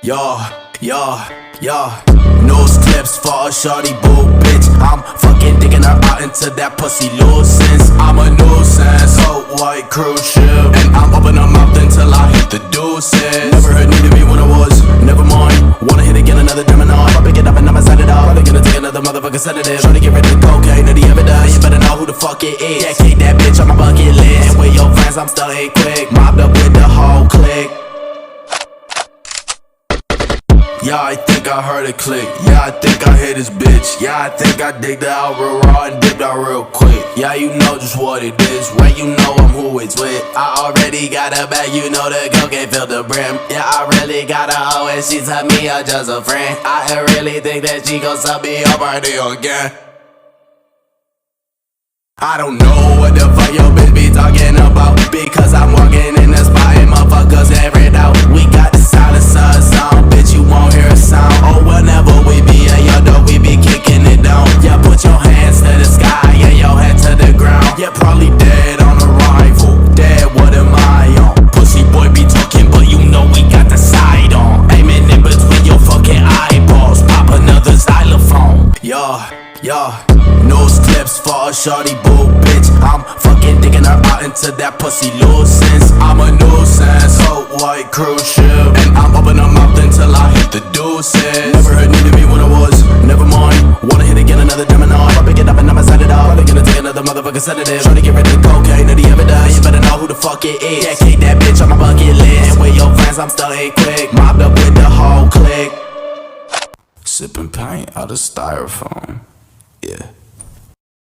Yeah. Nose clips for a shorty boo bitch. I'm fucking digging her out into that pussy nuisance. I'm a nuisance, so white cruise ship, and I'm open her mouth until I hit the deuces. Never heard needed me when I was, never mind. Wanna hit again, another domino. I'll pick it up and I'ma set it off. Probably gonna take another motherfucking sedative. Tryna get rid of the cocaine or the evidence. You better know who the fuck it is. Yeah, kick that bitch on my bucket list. And with your friends, I'm still ain't quick. Mobbed up with the whole clique. Yeah, I think I heard a click. Yeah, I think I hit this bitch. Yeah, I think I digged out real raw and dipped out real quick. Yeah, you know just what it is. When you know I'm who it's with. I already got a bag, you know the girl can't fill the brim. Yeah, I really got a hoe and she tell me I'm just a friend. I really think that she gon' sub me up party again. I don't know what the fuck your bitch be talking about, because I'm walking in the spot and motherfuckers air it out. We got the silencer sound, bitch, you won't hear a sound. Oh, whenever we be at your door, we be kicking it down. Yeah, put your hands to the sky and your head to the ground. Yeah, probably dead on arrival. Dead, what am I on? Pussy boy be talking, but you know we got the side on. Aiming in between your fucking eyeballs. Pop another xylophone. Yeah. Nose clips for a shorty boo bitch. I'm fucking digging her out into that pussy nuisance. I'm a nuisance, so white cruise ship, and I'm open her mouth until I hit the deuces. Never heard needed me when I was, never mind. Wanna hit again, another domino. I'll pick it up and I'ma set it off. Probably gonna take another motherfucking sedative. Tryna get rid of the cocaine or the evidence. You better know who the fuck it is. Yeah, kick that bitch on my bucket list. And with your friends, I'm still ain't quick. Mobbed up with the whole clique. Sipping paint out of styrofoam.